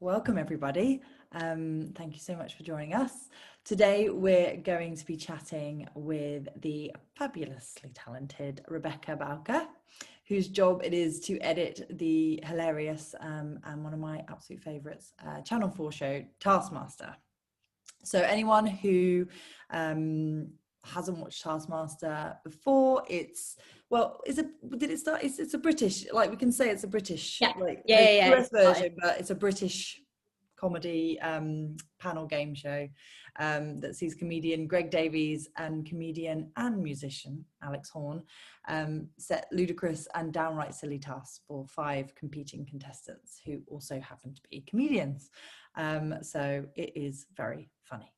Welcome everybody. Thank you so much for joining us. Today we're going to be chatting with the fabulously talented Rebecca Bowker, whose job it is to edit the hilarious and one of my absolute favourites, Channel 4 show, Taskmaster. So anyone who hasn't watched Taskmaster before, it's a British, like we can say it's a British, US version, but it's a British comedy panel game show that sees comedian Greg Davies and comedian and musician Alex Horne set ludicrous and downright silly tasks for 5 competing contestants who also happen to be comedians. So it is very funny.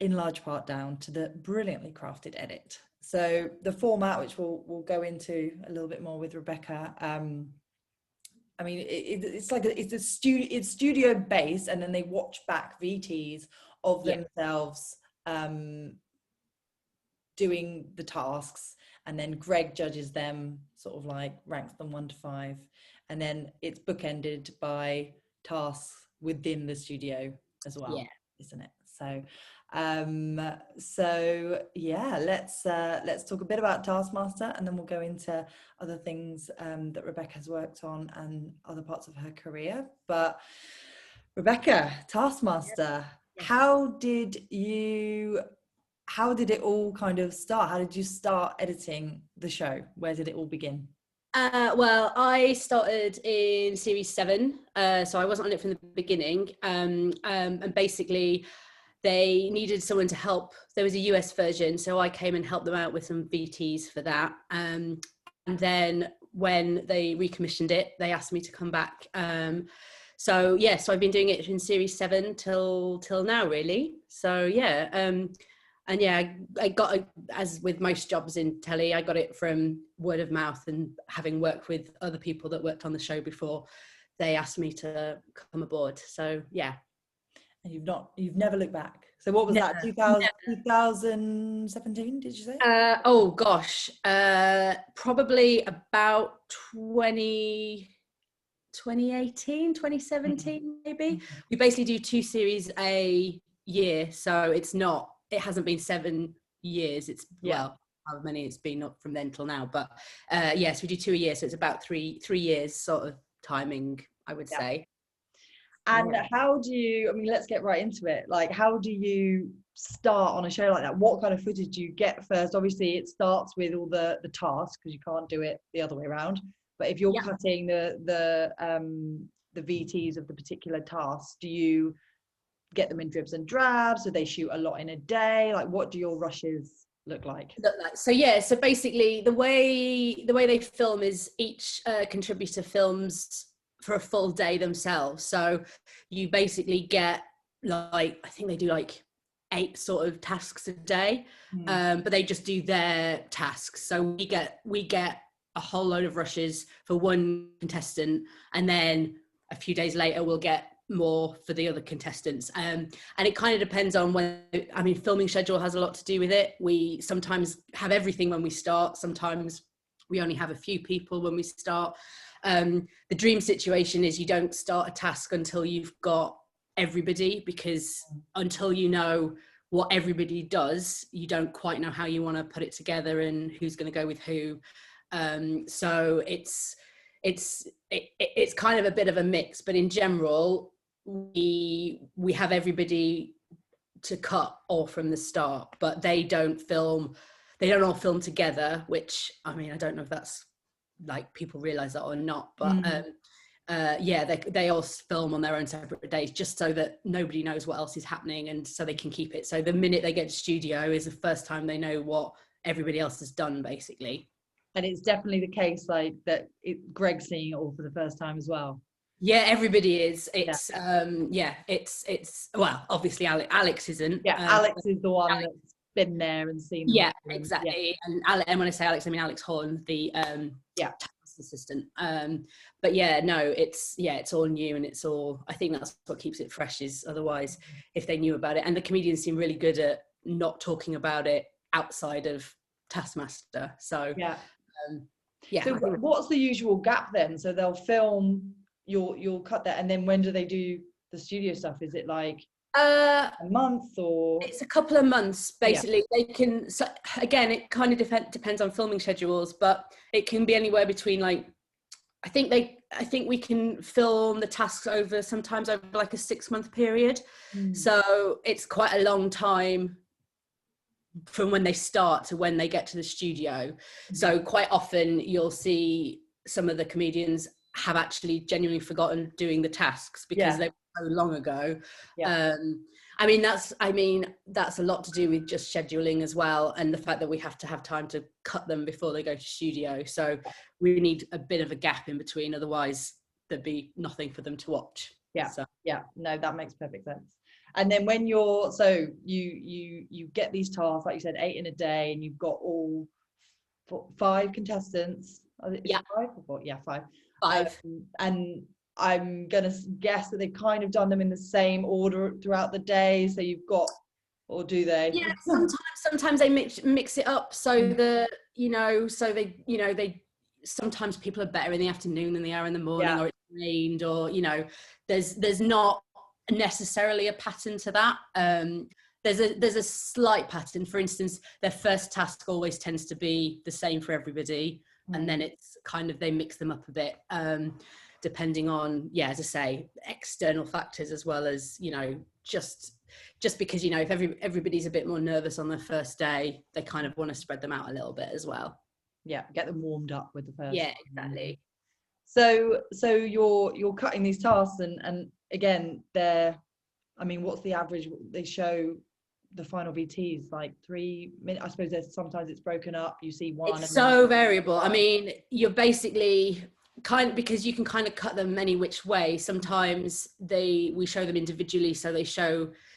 In large part down to the brilliantly crafted edit. So the format, which we'll go into a little bit more with Rebecca, I mean, it's studio based, and then they watch back VTs of themselves doing the tasks, and then Greg judges them, sort of like ranks them 1 to 5, and then it's bookended by tasks within the studio as well, isn't it? So yeah, let's talk a bit about Taskmaster, and then we'll go into other things that Rebecca has worked on and other parts of her career. But Rebecca, Taskmaster, how did it all kind of start? How did you start editing the show? Where did it all begin? Well, I started in series 7, so I wasn't on it from the beginning, and basically they needed someone to help. There was a US version, so I came and helped them out with some VTs for that, and then when they recommissioned it, they asked me to come back. So I've been doing it in series 7 till now, really. So and I got, as with most jobs in telly, I got it from word of mouth, and having worked with other people that worked on the show before, they asked me to come aboard. So yeah. And you've never looked back. So what was that, 2017, did you say? Oh gosh, probably about 2018, 2017 maybe. We basically do 2 series a year, so it hasn't been 7 years. It's well, how many it's been up from then till now, but yes, we do 2 a year, so it's about three years sort of timing, I would say. And how do you, I mean, let's get right into it. Like, how do you start on a show like that? What kind of footage do you get first? Obviously, it starts with all the tasks, because you can't do it the other way around. But if you're cutting the VTs of the particular tasks, do you get them in dribs and drabs? Do they shoot a lot in a day? Like, what do your rushes look like? So basically, the way they film is each contributor films for a full day themselves. So you basically get, like, I think they do like 8 sort of tasks a day, but they just do their tasks. So we get a whole load of rushes for one contestant, and then a few days later we'll get more for the other contestants, and it kind of depends on when. I mean, filming schedule has a lot to do with it. We sometimes have everything when we start, sometimes we only have a few people when we start. The dream situation is you don't start a task until you've got everybody, because until you know what everybody does, you don't quite know how you want to put it together and who's going to go with who. So it's kind of a bit of a mix, but in general, we have everybody to cut all from the start, but they don't all film together, which, I mean, I don't know if that's, like, people realize that or not, but they all film on their own separate days, just so that nobody knows what else is happening, and so they can keep it. So the minute they get to studio is the first time they know what everybody else has done, basically. And it's definitely the case, like, that Greg's seeing it all for the first time as well. Yeah, everybody is. It's it's well, obviously Alex isn't. Alex is the one that's been there and seen. Exactly. And when I say Alex, I mean Alex Horne, the task assistant. But it's all new, and it's all, I think that's what keeps it fresh, is otherwise if they knew about it. And the comedians seem really good at not talking about it outside of Taskmaster. So so what's the usual gap then? So they'll film you'll cut that, and then when do they do the studio stuff? Is it like Uh, a month or? It's a couple of months, basically. They can, so again, it kind of depends on filming schedules, but it can be anywhere between like, I think we can film the tasks sometimes over like a 6-month period. So it's quite a long time from when they start to when they get to the studio. So quite often you'll see some of the comedians have actually genuinely forgotten doing the tasks because they were so long ago. I mean that's a lot to do with just scheduling as well, and the fact that we have to have time to cut them before they go to studio. So we need a bit of a gap in between, otherwise there'd be nothing for them to watch. No, that makes perfect sense. And then when you're, so you get these tasks, like you said, 8 in a day, and you've got all 5 contestants. Is it 5 or 4? Yeah, 5. And I'm gonna guess that they've kind of done them in the same order throughout the day. So you've got, or do they? Yeah, sometimes they mix it up. So they sometimes people are better in the afternoon than they are in the morning, or it's rained, or there's not necessarily a pattern to that. There's a slight pattern. For instance, their first task always tends to be the same for everybody, and then it's kind of they mix them up a bit, depending on, as I say, external factors, as well as just because if everybody's a bit more nervous on their first day, they kind of want to spread them out a little bit as well. Get them warmed up with the first. Exactly. So you're cutting these tasks, and again, what's the average they show? The final VTs like 3 minutes. I suppose sometimes it's broken up. You see one. It's so variable. I mean, you're basically because you can kind of cut them any which way. Sometimes we show them individually, so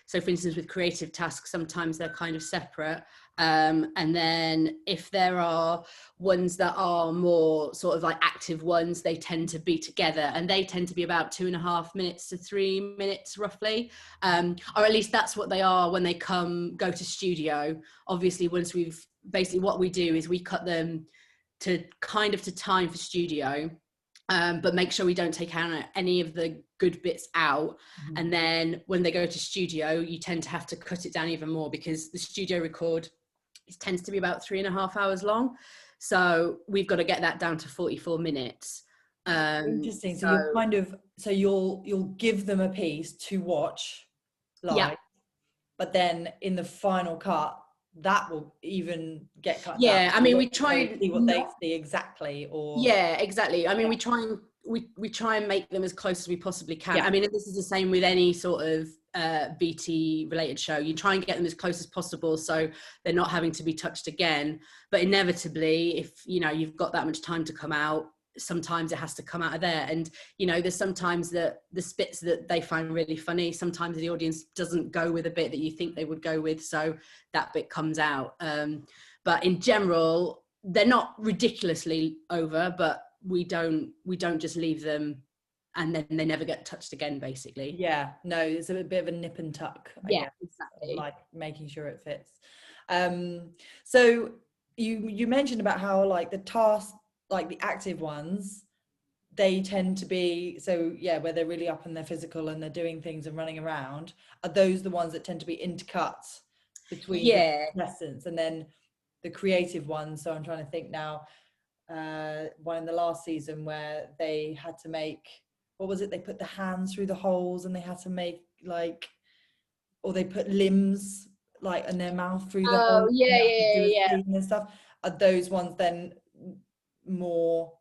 for instance with creative tasks, sometimes they're kind of separate, and then if there are ones that are more sort of like active ones, they tend to be together, and they tend to be about 2.5 minutes to 3 minutes roughly, or at least that's what they are when they go to studio. Obviously, once what we do is we cut them to time for studio, but make sure we don't take out any of the good bits out. And then when they go to studio, you tend to have to cut it down even more, because the studio record tends to be about 3.5 hours long. So we've got to get that down to 44 minutes. Interesting. So you'll give them a piece to watch live, but then in the final cut, that will even get cut down. I mean, we try and see what they see exactly, or exactly. I mean, we try and make them as close as we possibly can. I mean, this is the same with any sort of VT related show. You try and get them as close as possible, so they're not having to be touched again. But inevitably, if you've got that much time to come out, sometimes it has to come out of there. And there's sometimes that the spits that they find really funny, sometimes the audience doesn't go with a bit that you think they would go with, so that bit comes out. But in general, they're not ridiculously over, but we don't just leave them and then they never get touched again, basically. No, it's a bit of a nip and tuck, I guess, exactly, like making sure it fits. So you mentioned about how like the tasks, like the active ones, they tend to be where they're really up in their physical and they're doing things and running around. Are those the ones that tend to be intercut between the contestants? And then the creative ones, so I'm trying to think now, one in the last season where they had to make, what was it, they put the hands through the holes and they had to make or they put limbs like in their mouth through the holes and stuff. Are those ones then more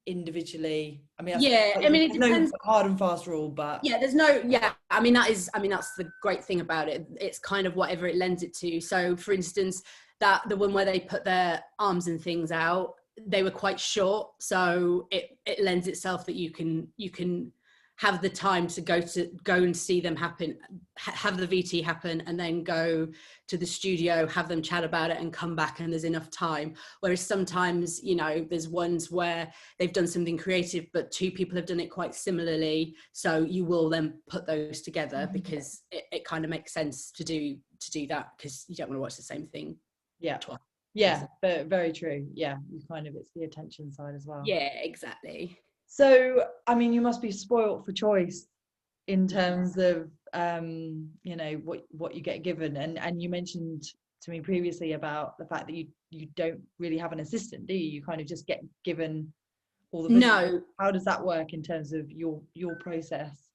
individually? I mean, it depends. No hard and fast rule, but there's no I mean that's the great thing about it. It's kind of whatever it lends it to. So for instance, the one where they put their arms and things out, they were quite short, so it lends itself that you can have the time to go and see them happen, have the VT happen, and then go to the studio, have them chat about it and come back, and there's enough time. Whereas sometimes, there's ones where they've done something creative, but 2 people have done it quite similarly. So you will then put those together because it kind of makes sense to do that, because you don't want to watch the same thing twice. But very true. You kind of, it's the attention side as well. Exactly. So, I mean, you must be spoilt for choice in terms of, you know, what you get given. And you mentioned to me previously about the fact that you don't really have an assistant, do you? You kind of just get given all the visuals. No. How does that work in terms of your process?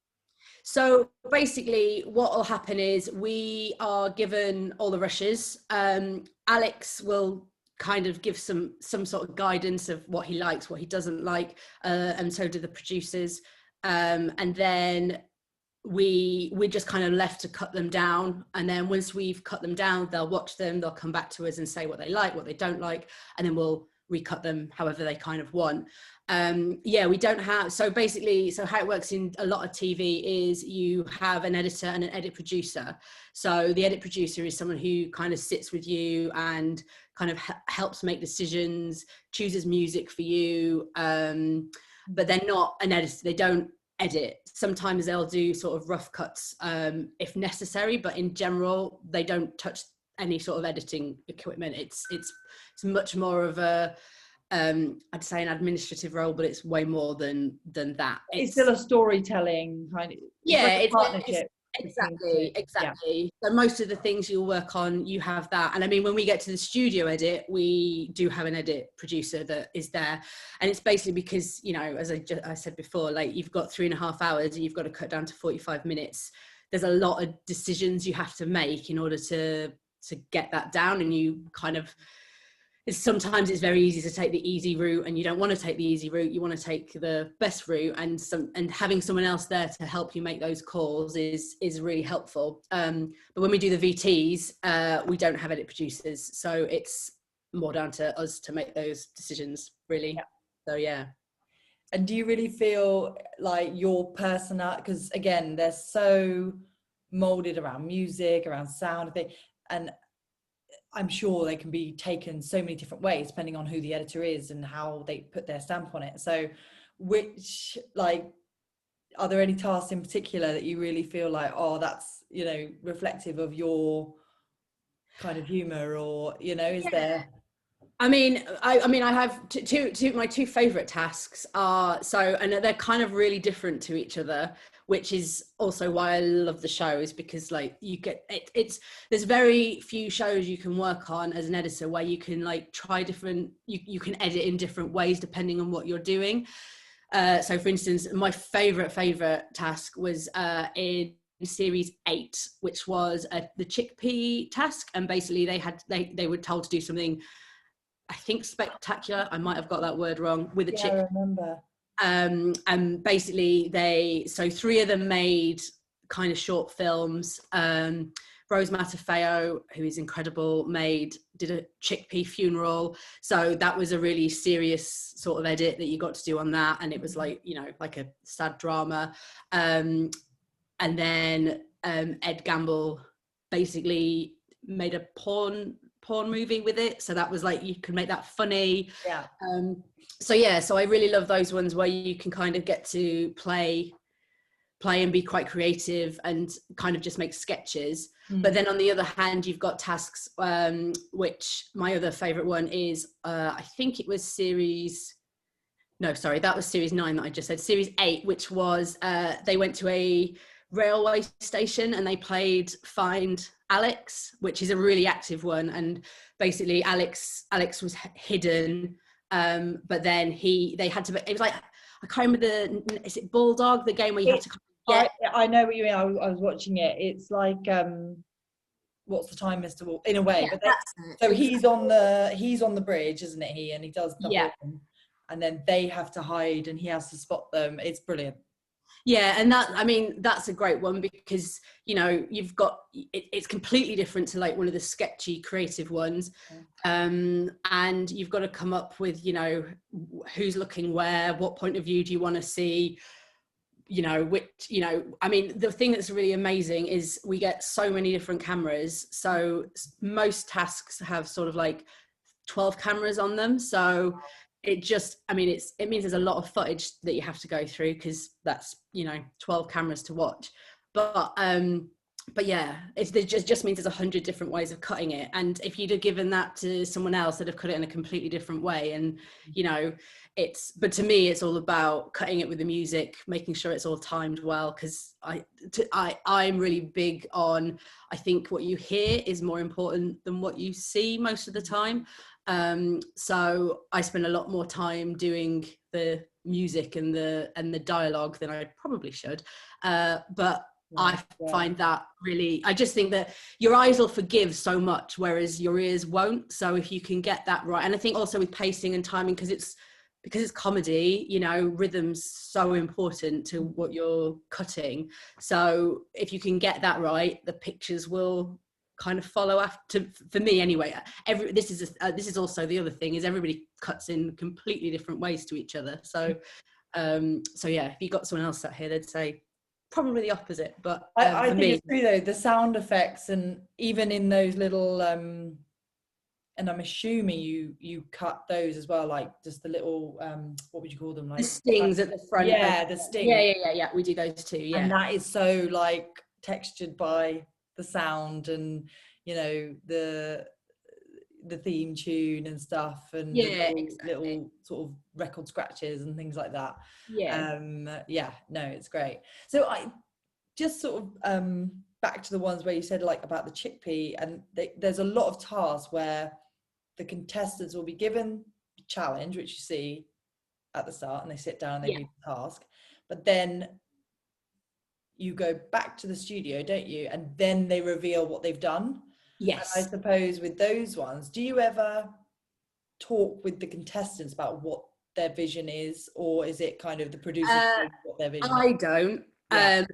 So basically what will happen is we are given all the rushes. Alex will kind of give some sort of guidance of what he likes, what he doesn't like, and so do the producers. And then we're just kind of left to cut them down, and then once we've cut them down, they'll watch them, they'll come back to us and say what they like, what they don't like, and then we'll recut them however they kind of want. Yeah, we don't have, so basically, so how it works in a lot of TV is you have an editor and an edit producer. So the edit producer is someone who kind of sits with you and kind of helps make decisions, chooses music for you, but they're not an editor, they don't edit. Sometimes they'll do sort of rough cuts if necessary, but in general they don't touch any sort of editing equipment. It's much more of a I'd say an administrative role, but it's way more than that. It's still a storytelling kind of, yeah, like a it's partnership. Exactly. Yeah. So most of the things you'll work on, you have that. And I mean, when we get to the studio edit, we do have an edit producer that is there, and it's basically because, you know, as I said before, like, you've got 3.5 hours and you've got to cut down to 45 minutes. There's a lot of decisions you have to make in order to get that down, and you kind of, sometimes it's very easy to take the easy route, and you don't want to take the easy route, you want to take the best route, and having someone else there to help you make those calls is really helpful. But when we do the VTs, we don't have edit producers, so it's more down to us to make those decisions, really. Yeah. So yeah. And do you really feel like your personality, because again, they're so molded around music, around sound, and I'm sure they can be taken so many different ways depending on who the editor is and how they put their stamp on it. So which, like, are there any tasks in particular that you really feel like, oh, that's, you know, reflective of your kind of humor, or, you know, is there? I mean, I have my two favorite tasks are, and they're kind of really different to each other, which is also why I love the shows, because like you get there's very few shows you can work on as an editor where you can like try different, you can edit in different ways depending on what you're doing. So for instance, my favorite task was in series 8, which was the chickpea task, and basically they were told to do something, I think, spectacular. I might have got that word wrong, with a chick. I remember. And basically so 3 of them made kind of short films. Rose Matafeo, who is incredible, did a chickpea funeral. So that was a really serious sort of edit that you got to do on that. And it was like, you know, like a sad drama. And then Ed Gamble basically made a porn movie with it, so that was like, you could make that funny. Yeah. So I really love those ones where you can kind of get to play and be quite creative and kind of just make sketches. But then on the other hand, you've got tasks, which my other favorite one is I think it was series 9 that I just said. Series 8, which was they went to a railway station and they played Find Alex, which is a really active one, and basically Alex was hidden, but then they had to, it was like, I can't remember is it Bulldog, the game where you have to get, I know what you mean. I was watching it. It's like what's the time, Mr. Wolf, in a way. Yeah, but so he's on the bridge, isn't it? And he does the horn, and then they have to hide and he has to spot them. It's brilliant. Yeah, and that's a great one, because, you know, you've got, it's completely different to like one of the sketchy creative ones. And you've got to come up with, you know, who's looking where, what point of view do you want to see, you know, which, you know, I mean, the thing that's really amazing is we get so many different cameras. So most tasks have sort of like 12 cameras on them. So it just, I mean, it means there's a lot of footage that you have to go through, because that's, you know, 12 cameras to watch. But but yeah, it just means there's 100 different ways of cutting it, and if you'd have given that to someone else, they'd have cut it in a completely different way. And you know, but to me it's all about cutting it with the music, making sure it's all timed well, because I'm really big on, I think what you hear is more important than what you see most of the time. So I spend a lot more time doing the music and the dialogue than I probably should, but I find that really, I just think that your eyes will forgive so much, whereas your ears won't. So if you can get that right, and I think also with pacing and timing, because it's comedy, you know, rhythm's so important to what you're cutting. So if you can get that right, the pictures will kind of follow after. For me, anyway. This is also the other thing, is everybody cuts in completely different ways to each other. So yeah, if you got someone else sat here, they'd say probably the opposite. But I think it's true though, the sound effects, and even in those little and I'm assuming you cut those as well, like just the little what would you call them, like the stings at the front. Yeah, the stings. Yeah, we do those too. Yeah, and that is so like textured by the sound, and you know, the theme tune and stuff, and little sort of record scratches and things like that. No, it's great. So I just sort of back to the ones where you said like about the chickpea, and there's a lot of tasks where the contestants will be given a challenge, which you see at the start, and they sit down and they do the task, but then you go back to the studio, don't you, and then they reveal what they've done. Yes. And I suppose with those ones, do you ever talk with the contestants about what their vision is, or is it kind of the producers what their vision I don't. But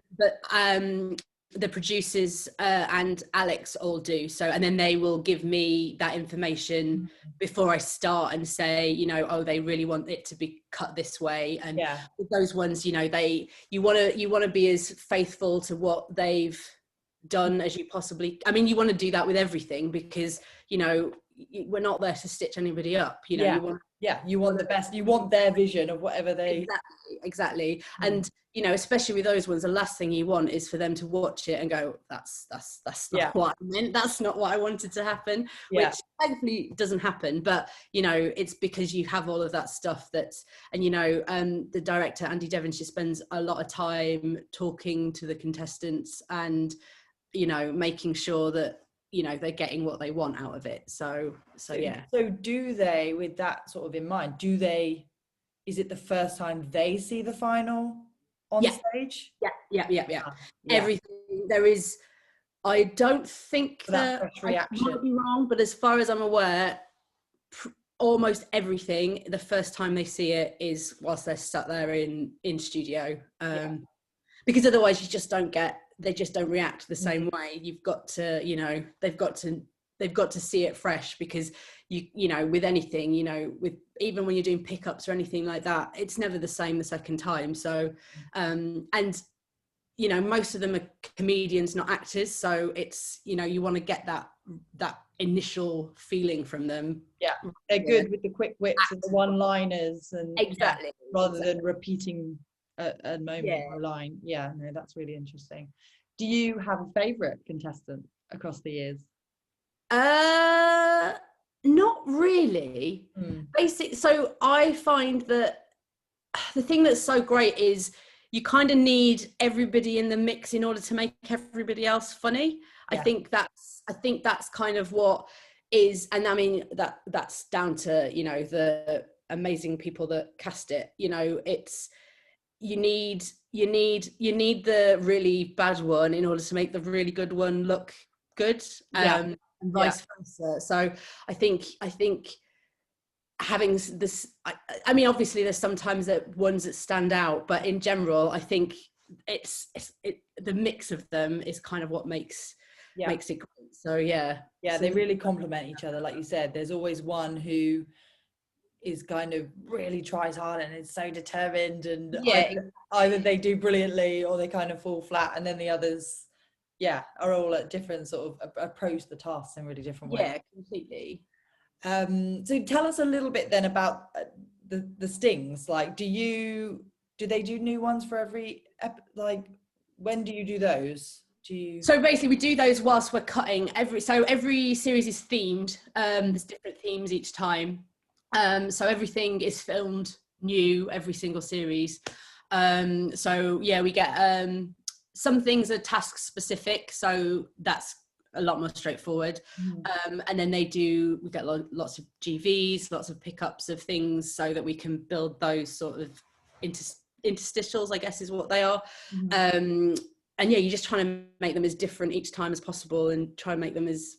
the producers and Alex all do. So, and then they will give me that information before I start and say, you know, oh, they really want it to be cut this way. And with those ones, you know, you want to be as faithful to what they've done as you possibly. I mean, you want to do that with everything, because you know, we're not there to stitch anybody up. You know, you want the best. You want their vision of whatever they exactly. And you know, especially with those ones, the last thing you want is for them to watch it and go, that's not what I meant. That's not what I wanted to happen. Which thankfully doesn't happen. But you know, it's because you have all of that stuff and you know, the director Andy Devonshire spends a lot of time talking to the contestants and, you know, making sure that, you know, they're getting what they want out of it. So yeah. So do they, with that sort of in mind, is it the first time they see the final on stage? Yeah. Everything there is. I don't think that I might be wrong, but as far as I'm aware, almost everything the first time they see it is whilst they're sat there in studio. Because otherwise they just don't react the same way. You've got to, you know, they've got to see it fresh, because you know, with anything, you know, even when you're doing pickups or anything like that, it's never the same the second time. So and you know, most of them are comedians, not actors, so it's, you know, you want to get that initial feeling from them. They're good with the quick wits and the one-liners, and rather than repeating a moment or a line. No, that's really interesting. Do you have a favorite contestant across the years? Not really. So I find that the thing that's so great is you kind of need everybody in the mix in order to make everybody else funny. I think that's kind of what is, and I mean that's down to, you know, the amazing people that cast it. You know, it's you need the really bad one in order to make the really good one look good, and vice versa. So I think having this, I mean, obviously there's sometimes that ones that stand out, but in general, I think it's the mix of them is kind of what makes it great. So they really complement each other. Like you said, there's always one who is kind of really tries hard and is so determined, and either they do brilliantly or they kind of fall flat, and then the others are all at different sort of approach the tasks in really different ways. Completely. So tell us a little bit then about the stings. Like, do they do new ones for every like when do you do those? do you? So basically we do those whilst we're cutting. Every series is themed. There's different themes each time. So everything is filmed new every single series. So yeah, we get some things are task specific, so that's a lot more straightforward. And then we get lots of GVs, lots of pickups of things, so that we can build those sort of interstitials, I guess is what they are. And yeah, you're just trying to make them as different each time as possible, and try and make them as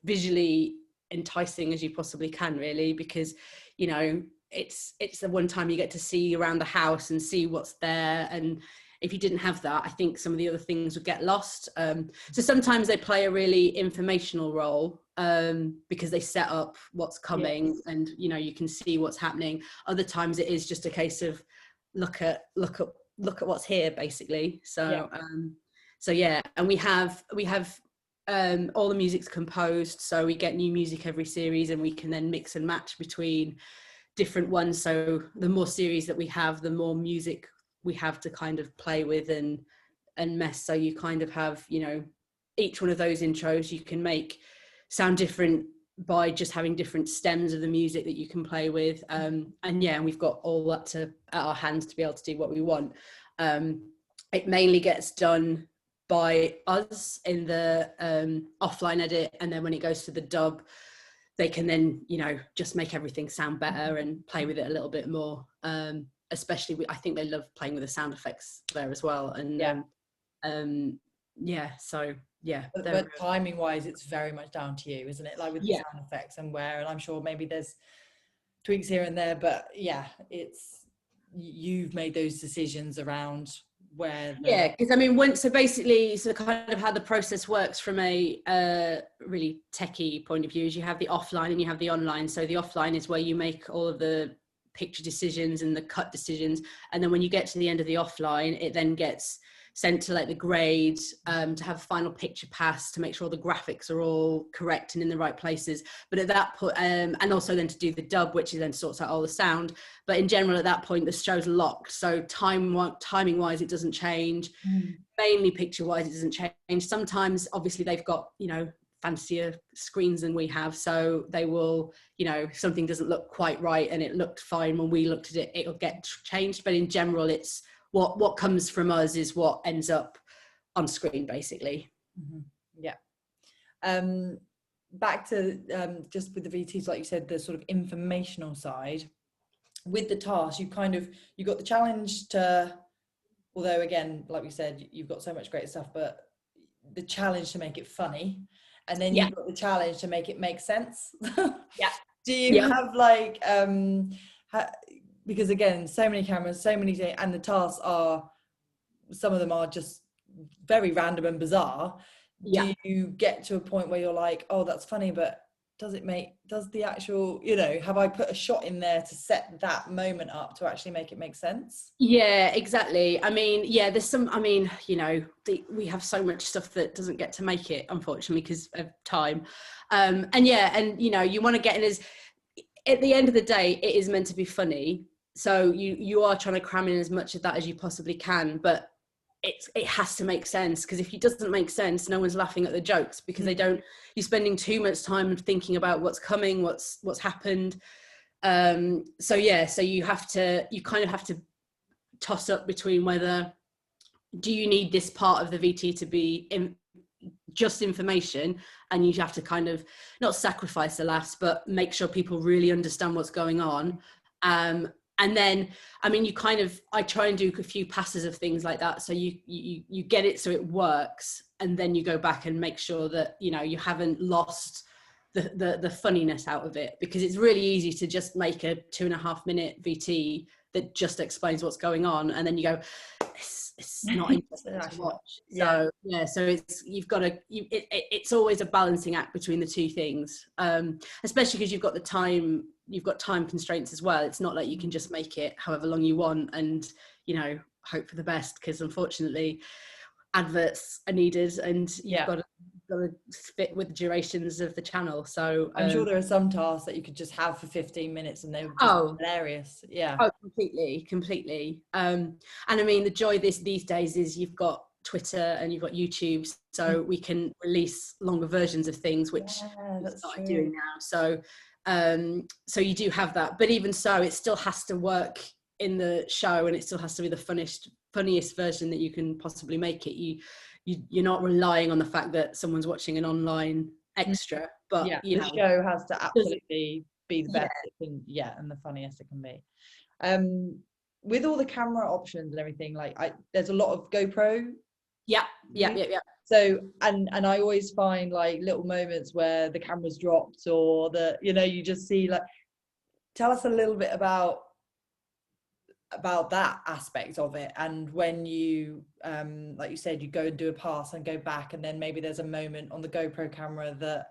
visually enticing as you possibly can, really, because, you know, it's the one time you get to see around the house and see what's there. And if you didn't have that, I think some of the other things would get lost. So sometimes they play a really informational role, because they set up what's coming, and, you know, you can see what's happening. Other times it is just a case of look at what's here, basically. So yeah, and we have all the music's composed, so we get new music every series, and we can then mix and match between different ones. So the more series that we have, the more music we have to kind of play with and mess. So you kind of have, you know, each one of those intros you can make sound different by just having different stems of the music that you can play with. And yeah, and we've got all that at our hands to be able to do what we want. It mainly gets done by us in the offline edit, and then when it goes to the dub, they can then, you know, just make everything sound better and play with it a little bit more. Especially, I think they love playing with the sound effects there as well. And so yeah. But timing wise, it's very much down to you, isn't it? Like with the sound effects and where, and I'm sure maybe there's tweaks here and there, but yeah, you've made those decisions around where because I mean, so kind of how the process works from a really techie point of view is you have the offline and you have the online. So the offline is where you make all of the picture decisions and the cut decisions, and then when you get to the end of the offline, it then gets sent to like the grade, to have a final picture pass to make sure all the graphics are all correct and in the right places. But at that point, and also then to do the dub, which then sorts out all the sound. But in general, at that point, the show's locked. So timing wise, it doesn't change. Mainly picture wise, it doesn't change. Sometimes, obviously, they've got, you know, fancier screens than we have, so they will, you know, if something doesn't look quite right and it looked fine when we looked at it, it'll get changed. But in general, it's what comes from us is what ends up on screen, basically. Back to just with the VTs, like you said, the sort of informational side with the task, you got the challenge to, although again, like we said, you've got so much great stuff, but the challenge to make it funny, and then you've got the challenge to make it make sense. Do you have like because again, so many cameras, so many things, and the tasks some of them are just very random and bizarre. Do you get to a point where you're like, oh, that's funny, but does the actual, you know, have I put a shot in there to set that moment up to actually make it make sense? Yeah, exactly. I mean, there's some, I mean, you know, we have so much stuff that doesn't get to make it, unfortunately, because of time. And you know, you want to get in at the end of the day, it is meant to be funny. So you are trying to cram in as much of that as you possibly can, but it has to make sense, because if it doesn't make sense, no one's laughing at the jokes, because you're spending too much time thinking about what's coming, what's happened. So you kind of have to toss up between whether do you need this part of the VT to be just information, and you have to kind of not sacrifice the laughs, but make sure people really understand what's going on. And then, I mean, I try and do a few passes of things like that. So you get it so it works, and then you go back and make sure that, you know, you haven't lost the funniness out of it, because it's really easy to just make a 2.5 minute VT that just explains what's going on, and then you go, it's not interesting to watch. So so it's always a balancing act between the two things, especially because you've got time constraints as well. It's not like you can just make it however long you want and, you know, hope for the best, because unfortunately adverts are needed, and you've got to fit with the durations of the channel. So I'm sure there are some tasks that you could just have for 15 minutes and they would be hilarious. Completely. And I mean, the joy these days is you've got Twitter and you've got YouTube, so we can release longer versions of things, which we've that's started true. doing now. So so you do have that, but even so, it still has to work in the show, and it still has to be the funniest version that you can possibly make it. You're not relying on the fact that someone's watching an online extra, but yeah, you the know, show has to absolutely be the best yeah. it can, and the funniest it can be. With all the camera options and everything, like there's a lot of GoPro. Yeah. So and I always find like little moments where the camera's dropped, or you just see, like, tell us a little bit about that aspect of it, and when you like you said, you go and do a pass and go back, and then maybe there's a moment on the GoPro camera that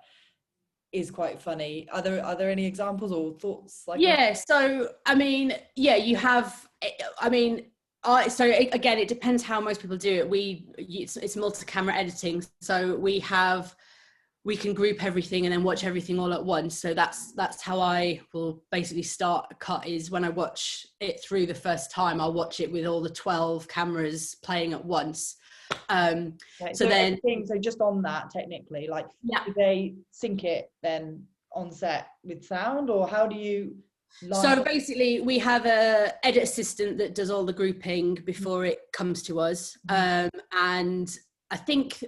is quite funny. Are there any examples or thoughts like that? So I mean, you have, I mean, so again, it depends how most people do it. It's multi-camera editing, so we can group everything and then watch everything all at once. So that's how I will basically start a cut, is when I watch it through the first time, I'll watch it with all the 12 cameras playing at once. So then, so just on that, technically, like, do they sync it then on set with sound, or how do you so basically we have a edit assistant that does all the grouping before it comes to us, and I think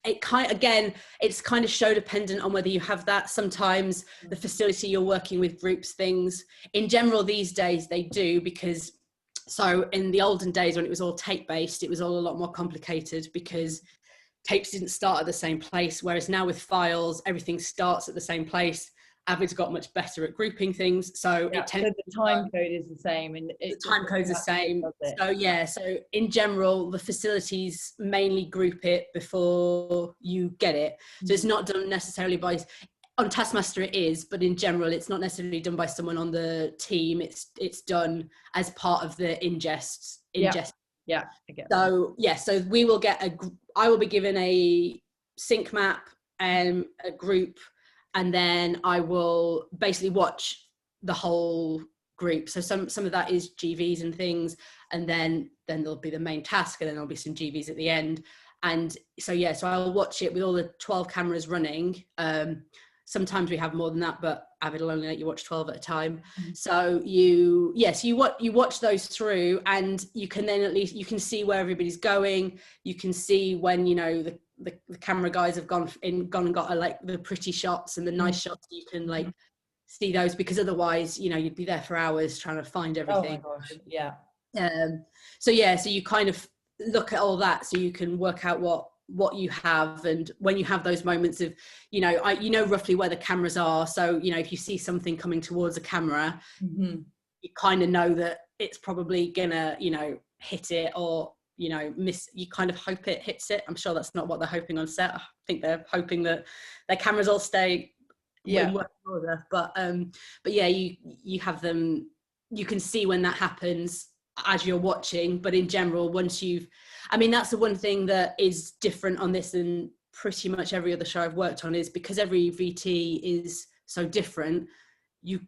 it's kind of show dependent on whether you have that. Sometimes the facility you're working with groups things. In general these days they do, because so in the olden days when it was all tape based, it was all a lot more complicated because tapes didn't start at the same place, whereas now with files everything starts at the same place. Avid's got much better at grouping things, so it tends, so the time code is the same, and the time code's the same. So in general the facilities mainly group it before you get it, so it's not done necessarily by, on Taskmaster it is, but in general it's not necessarily done by someone on the team. It's done as part of the ingest. I get so that. So we will get I will be given a sync map and a group, and then I will basically watch the whole group. So some of that is GVs and things, and then there'll be the main task, and then there'll be some GVs at the end. And so I'll watch it with all the 12 cameras running. Sometimes we have more than that, but Avid will only let you watch 12 at a time. So you watch those through, and you can then at least, you can see where everybody's going. You can see when, the camera guys have gone and got like the pretty shots and the nice shots. You can like see those, because otherwise, you'd be there for hours trying to find everything. Oh my gosh, yeah. So you kind of look at all that, so you can work out what you have, and when you have those moments of, roughly where the cameras are. So, if you see something coming towards a camera, you kind of know that it's probably gonna, hit it, or, miss. You kind of hope it hits it. I'm sure that's not what they're hoping on set. I think they're hoping that their cameras all stay in working order. But you have them, you can see when that happens as you're watching. But in general, once that's the one thing that is different on this than pretty much every other show I've worked on, is because every VT is so different.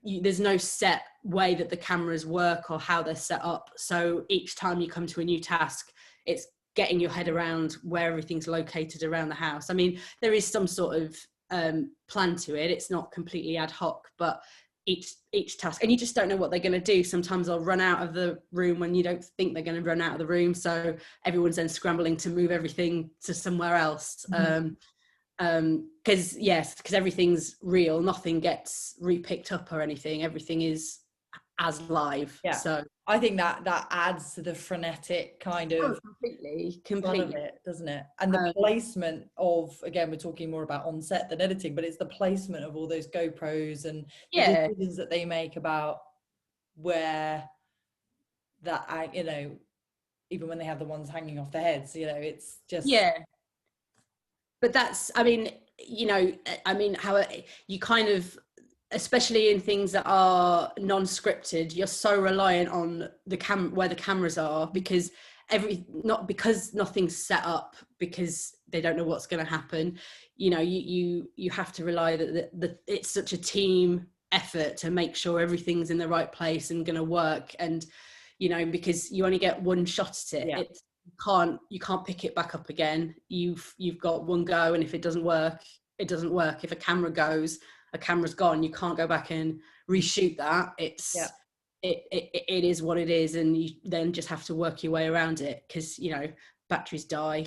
There's no set way that the cameras work or how they're set up. So each time you come to a new task, it's getting your head around where everything's located around the house. I mean, there is some sort of plan to it. It's not completely ad hoc, but each task, and you just don't know what they're going to do. Sometimes they'll run out of the room when you don't think they're going to run out of the room, so everyone's then scrambling to move everything to somewhere else. Because everything's real, nothing gets repicked up or anything, everything is as live. So I think that adds to the frenetic kind of completely of it, doesn't it? And the placement of, again, we're talking more about on set than editing, but it's the placement of all those GoPros and the decisions that they make about where that, even when they have the ones hanging off their heads, it's just but that's, how you kind of, especially in things that are non-scripted, you're so reliant on the where the cameras are, because because nothing's set up, because they don't know what's going to happen. You have to rely that it's such a team effort to make sure everything's in the right place and going to work, and because you only get one shot at it. you can't pick it back up again. You've got one go, and if it doesn't work, it doesn't work. If a camera goes, a camera's gone. You can't go back and reshoot that. It is what it is, and you then just have to work your way around it, because batteries die.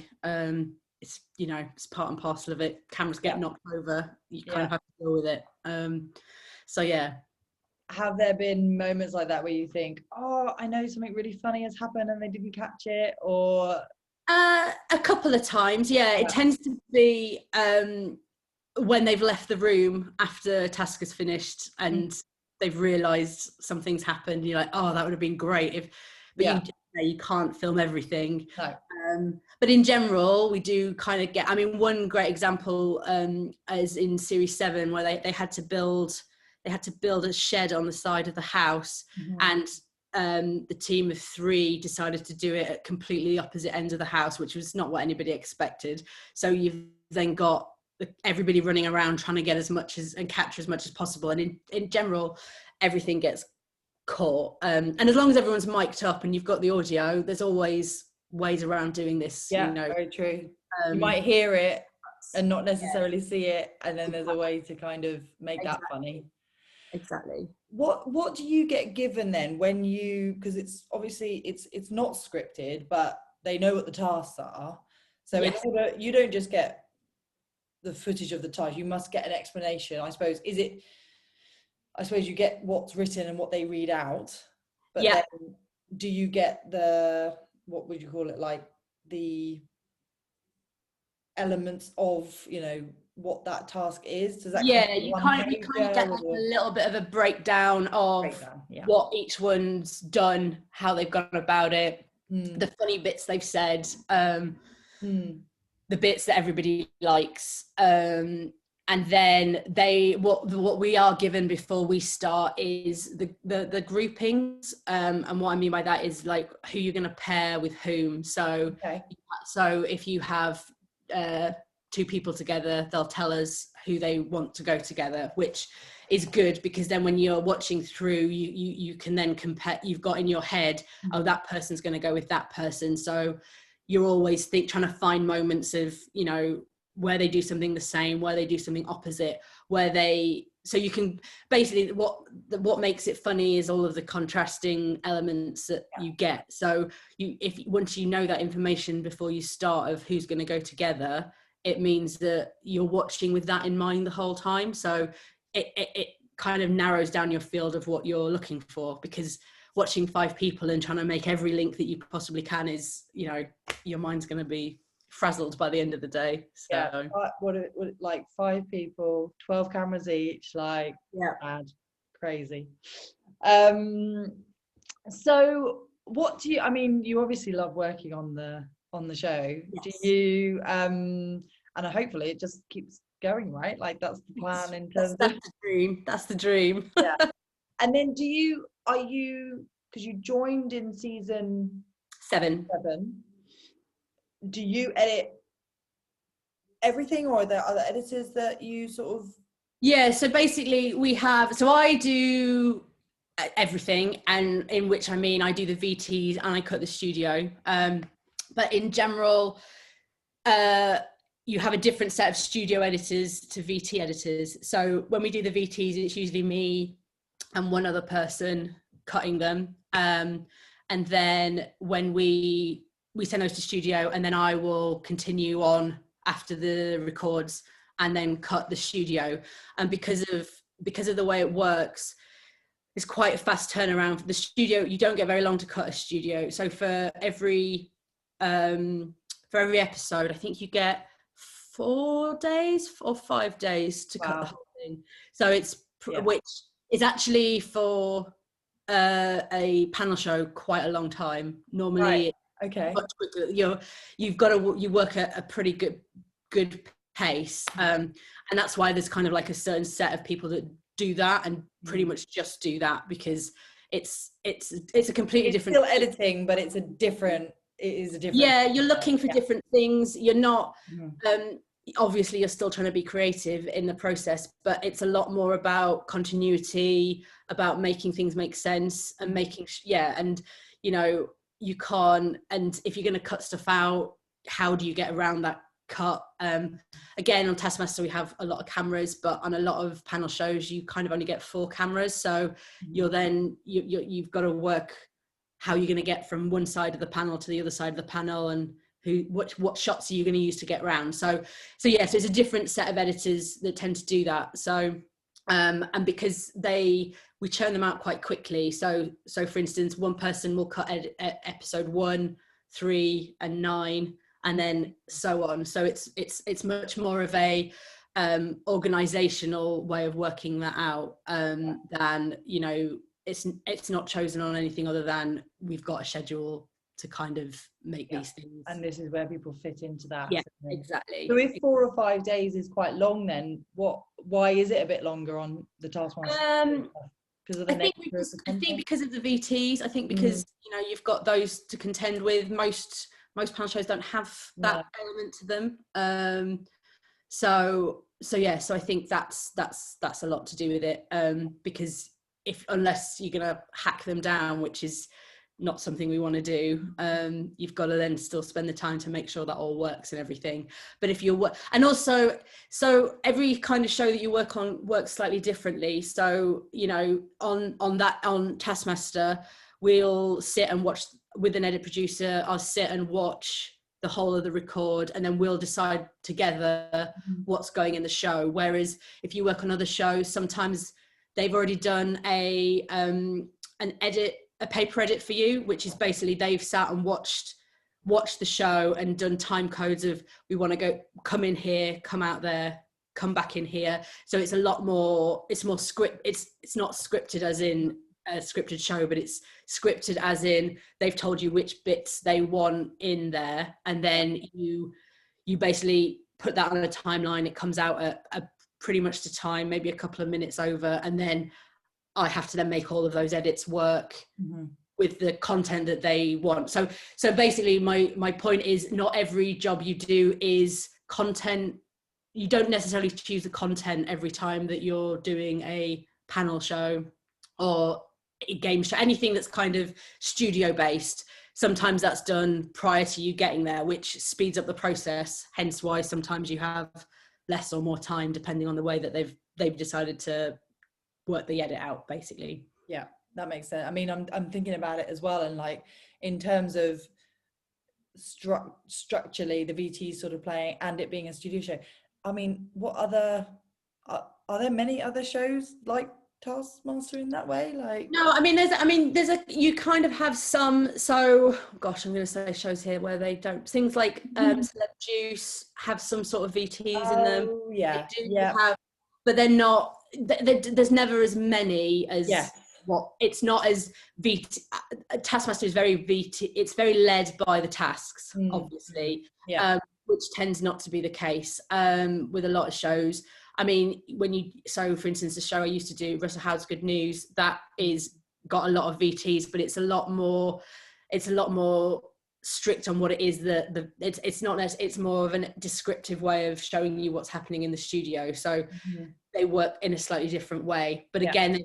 It's it's part and parcel of it. Cameras get knocked over. You kind of have to deal with it. So yeah. Have there been moments like that where you think, oh, I know something really funny has happened and they didn't catch it? Or a couple of times, yeah. It tends to be when they've left the room after a task is finished and they've realized something's happened. You're like, oh, that would have been great you can't film everything. No. But in general, we do kind of get, one great example is in series 7, where they had to build a shed on the side of the house, and the team of 3 decided to do it at completely opposite ends of the house, which was not what anybody expected. So you've then got everybody running around trying to get and capture as much as possible. And in general, everything gets caught. And as long as everyone's mic'd up and you've got the audio, there's always ways around doing this. Yeah, very true. You might hear it and not necessarily see it, and then there's a way to kind of make that funny. Exactly. What do you get given then when because it's obviously it's not scripted, but they know what the tasks are. So you don't just get the footage of the task, you must get an explanation, I suppose. I suppose you get what's written and what they read out, but then do you get what would you call it, like the elements of what that task is? Does that you kind of get like a little bit of a breakdown of what each one's done, how they've gone about it, the funny bits they've said, the bits that everybody likes, and then what we are given before we start is the groupings, and what I mean by that is like who you're going to pair with whom. So if you have 2 people together, they'll tell us who they want to go together, which is good, because then when you're watching through, you can then compare. You've got in your head, oh, that person's going to go with that person. So you're always trying to find moments of where they do something the same, where they do something opposite, so you can basically, what makes it funny is all of the contrasting elements that you get. So once you know that information before you start of who's going to go together, it means that you're watching with that in mind the whole time. So it kind of narrows down your field of what you're looking for, because watching 5 people and trying to make every link that you possibly can is, your mind's going to be frazzled by the end of the day. So what like 5 people, 12 cameras each, like mad, crazy. So what do you obviously love working on the show. Do you and hopefully it just keeps going, right? Like that's the plan in terms that's the dream. And then are you because you joined in season 7, do you edit everything, or are there other editors that you sort of? So basically I do everything, and in which I do the VTs and I cut the studio, but in general you have a different set of studio editors to VT editors. So when we do the VTs, it's usually me and one other person cutting them, and then when we send those to studio, and then I will continue on after the records and then cut the studio. And because of the way it works, it's quite a fast turnaround for the studio. You don't get very long to cut a studio. So for every episode, I think you get 4 days or 5 days to cut the whole thing. So it's which is actually for a panel show quite a long time. Normally, much quicker. You work at a pretty good pace, and that's why there's kind of like a certain set of people that do that and pretty much just do that, because it's a completely different. Still editing, but it is a different. You're looking for different things. You're not. Obviously, you're still trying to be creative in the process, but it's a lot more about continuity, about making things make sense, and making you can't, and if you're going to cut stuff out, how do you get around that cut? Again, on Taskmaster we have a lot of cameras, but on a lot of panel shows you kind of only get 4 cameras, so you're then you've got to work how you're going to get from one side of the panel to the other side of the panel, and what shots are you going to use to get around. So it's a different set of editors that tend to do that. So and because we churn them out quite quickly, so for instance, one person will cut episode 1, 3 and 9, and then so on. So it's much more of a organizational way of working that out, than, you know, it's not chosen on anything other than we've got a schedule to kind of make these things. And this is where people fit into that. Yeah, exactly. So if 4 or 5 days is quite long, then why is it a bit longer on the Taskmaster? Because of the nature of the content? I think because of the VTs. I think because you know, you've got those to contend with. Most panel shows don't have that element to them. So I think that's a lot to do with it. Because unless you're gonna hack them down, which is not something we want to do, you've got to then still spend the time to make sure that all works and everything. But if you're and also, so every kind of show that you work on works slightly differently. So, you know, on Taskmaster, we'll sit and watch with an edit producer. I'll sit and watch the whole of the record, and then we'll decide together what's going in the show. Whereas if you work on other shows, sometimes they've already done an paper edit for you, which is basically they've sat and watched the show and done time codes of, we want to come in here, come out there, come back in here. So it's a lot more, it's more it's not scripted as in a scripted show, but it's scripted as in they've told you which bits they want in there, and then you basically put that on a timeline. It comes out at pretty much the time, maybe a couple of minutes over, and then I have to then make all of those edits work with the content that they want. So basically my point is, not every job you do is content. You don't necessarily choose the content every time that you're doing a panel show or a game show, anything that's kind of studio based. Sometimes that's done prior to you getting there, which speeds up the process, hence why sometimes you have less or more time depending on the way that they've decided to work the edit out, basically. Yeah, that makes sense. I mean, I'm thinking about it as well, and like in terms of structurally the VT sort of playing and it being a studio show. I mean, what other are there many other shows like Taskmaster in that way? Like, no, I mean there's you kind of have some, so gosh, I'm going to say shows here where they don't, things like Celeb Juice have some sort of VTs in them. Yeah, they do have, but they're not, there's never as many as what, it's not as VT. Taskmaster is very VT, it's very led by the tasks, obviously, which tends not to be the case with a lot of shows. I mean, so for instance, the show I used to do, Russell Howard's Good News, that is got a lot of VTs, but it's a lot more strict on what it is. It's more of a descriptive way of showing you what's happening in the studio. So they work in a slightly different way. But again,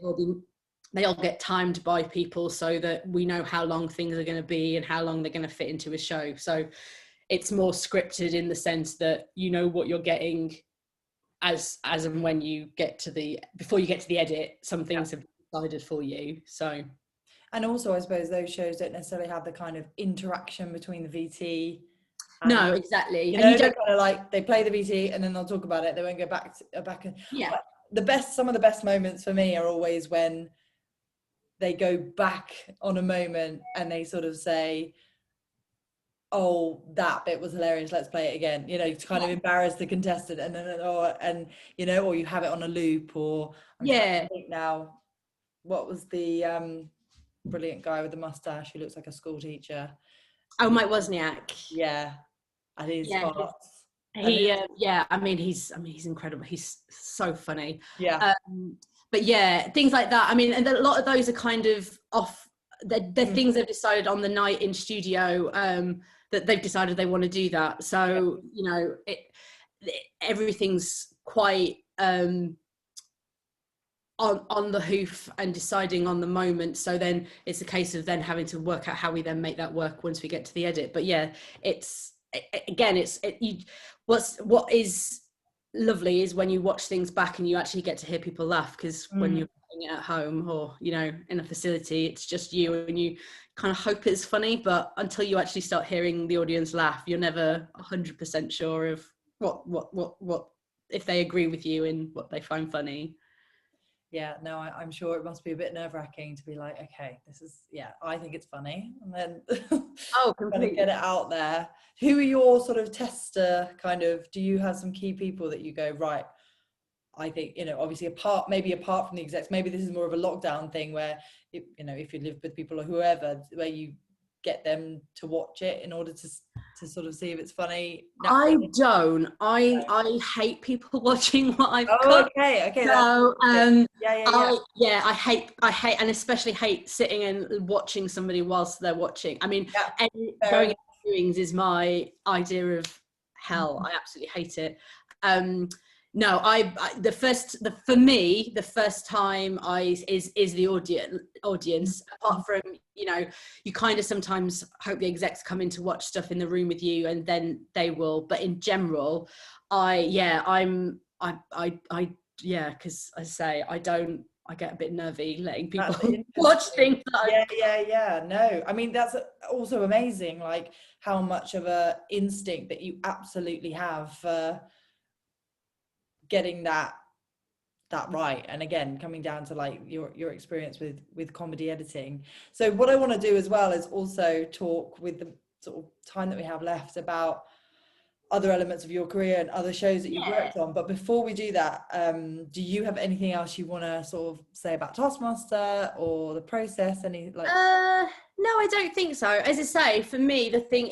they all get timed by people so that we know how long things are going to be and how long they're going to fit into a show. So it's more scripted in the sense that you know what you're getting as and when you get to before you get to the edit, some things have decided for you. So, and also I suppose those shows don't necessarily have the kind of interaction between the VT. No, exactly. You know, they're kind of like, they play the VT and then they'll talk about it. They won't go back and some of the best moments for me are always when they go back on a moment and they sort of say, oh, that bit was hilarious, let's play it again, you know, to kind of embarrass the contestant, and then you know, or you have it on a loop, or I'm trying to think now, what was the brilliant guy with the mustache who looks like a school teacher? Oh, Mike Wozniak. And his parts. I mean he's incredible, he's so funny. But things like that, I mean, and a lot of those are kind of off, they're things they've decided on the night in studio, that they've decided they want to do that. So you know, everything's quite on the hoof and deciding on the moment. So then it's a case of then having to work out how we then make that work once we get to the edit. But yeah, what is lovely is when you watch things back and you actually get to hear people laugh, because when you're watching it at home or, you know, in a facility, it's just you and you kind of hope it's funny, but until you actually start hearing the audience laugh, you're never 100% sure of what if they agree with you in what they find funny. Yeah, no, I'm sure it must be a bit nerve-wracking to be like, okay, this is, yeah, I think it's funny, and then kind of get it out there. Who are your sort of tester kind of, do you have some key people that you go, right, I think, you know, obviously apart from the execs, maybe this is more of a lockdown thing where, you know, if you live with people or whoever, where you get them to watch it in order to sort of see if it's funny. I don't. I hate people watching what I've cut. Okay. So yeah. I hate, and especially hate sitting and watching somebody whilst they're watching. I mean, going to viewings is my idea of hell. I absolutely hate it. No, for me, the first time is the audience. Apart from, you know, you kind of sometimes hope the execs come in to watch stuff in the room with you, and then they will. But in general, because as I say, I get a bit nervy letting people watch things. No, I mean, that's also amazing, like how much of a instinct that you absolutely have for getting that right. And again, coming down to like your experience with comedy editing. So what I want to do as well is also talk, with the sort of time that we have left, about other elements of your career and other shows that you've worked on. But before we do that, do you have anything else you want to sort of say about Taskmaster or the process? Any like? No, I don't think so. As I say, for me, the thing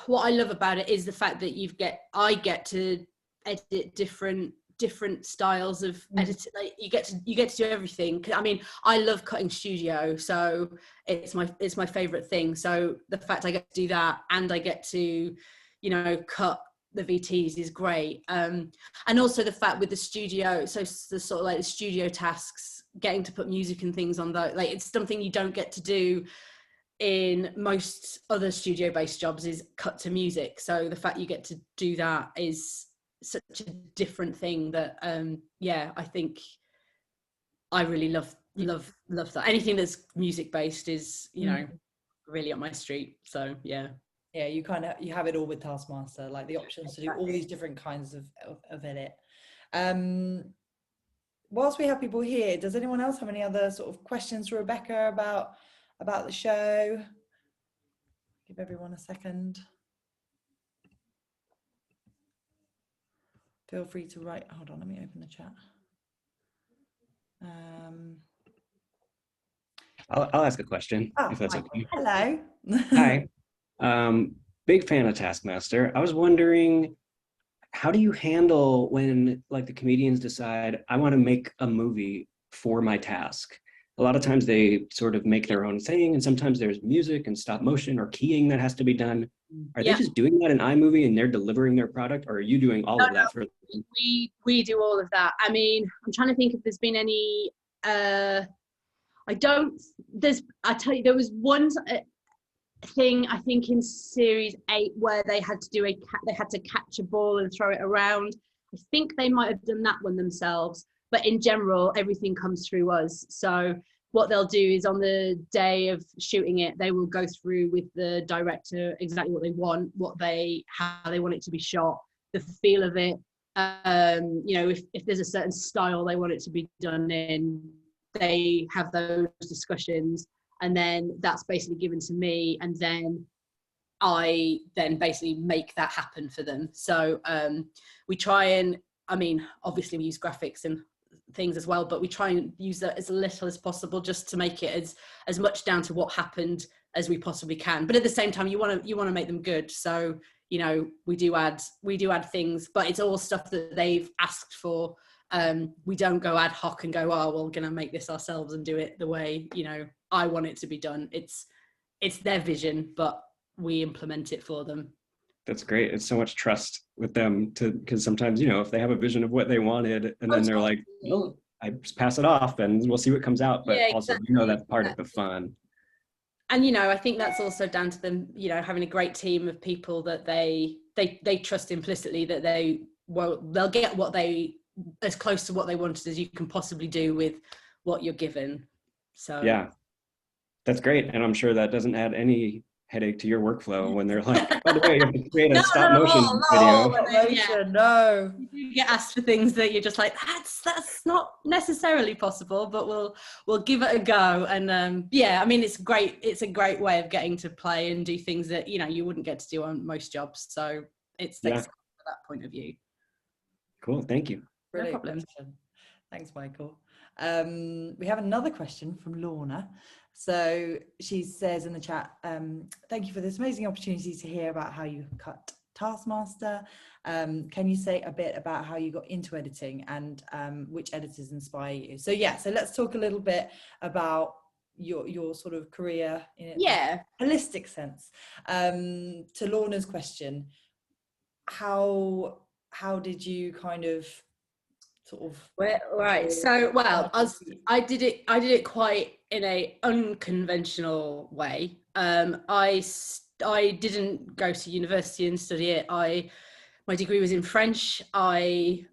what I love about it is the fact that I get to edit different styles of editing. Like you get to do everything. I mean, I love cutting studio, so it's my favorite thing. So the fact I get to do that, and I get to, you know, cut the VTs is great. And also the fact with the studio, so the sort of like the studio tasks, getting to put music and things on that, like it's something you don't get to do in most other studio based jobs, is cut to music. So the fact you get to do that is such a different thing that I think I really love that. Anything that's music based is, you know, really up my street. So yeah, you have it all with Taskmaster, like the options to do all these different kinds of edit. Whilst we have people here, does anyone else have any other sort of questions for Rebecca about the show? Give everyone a second. Feel free to write. Hold on, let me open the chat. I'll ask a question, if that's okay. Hello. Hi. Big fan of Taskmaster. I was wondering, how do you handle when like the comedians decide, I want to make a movie for my task? A lot of times they sort of make their own thing, and sometimes there's music and stop motion or keying that has to be done. Are they just doing that in iMovie and they're delivering their product, or are you doing all of that for them? We do all of that. I mean, I'm trying to think if there's been any. I'll tell you, there was one thing I think in series 8 where they had to catch a ball and throw it around. I think they might have done that one themselves, but in general, everything comes through us. So what they'll do is on the day of shooting it, they will go through with the director exactly what they want, how they want it to be shot, the feel of it. You know, if there's a certain style they want it to be done in, they have those discussions, and then that's basically given to me, and then I then basically make that happen for them. So we try and, I mean, obviously we use graphics and things as well, but we try and use that as little as possible, just to make it as much down to what happened as we possibly can. But at the same time, you want to make them good. So, you know, we do add things, but it's all stuff that they've asked for. We don't go ad hoc and go, oh, we're going to make this ourselves and do it the way, you know, I want it to be done. It's their vision, but we implement it for them. That's great. It's so much trust with them because sometimes, you know, if they have a vision of what they wanted and then they're like, well, I just pass it off and we'll see what comes out. But Yeah, also, exactly. that's part of the fun. And I think that's also down to them, having a great team of people that they trust implicitly that they'll get as close to what they wanted as you can possibly do with what you're given. So yeah, that's great. And I'm sure that doesn't add any headache to your workflow when they're like, by the way, you have to create a stop motion video. No. You get asked for things that you're just like, that's not necessarily possible, but we'll give it a go. And I mean, it's great. It's a great way of getting to play and do things that you wouldn't get to do on most jobs. So it's excellent from that point of view. Cool, thank you. Brilliant. No problem. Question. Thanks, Michael. We have another question from Lorna. So she says in the chat, thank you for this amazing opportunity to hear about how you cut Taskmaster. Can you say a bit about how you got into editing and which editors inspire you? So so let's talk a little bit about your sort of career in a holistic sense. To Lorna's question, how did you kind of sort of right? So I did it quite in a unconventional way. I didn't go to university and study it. My degree was in French. I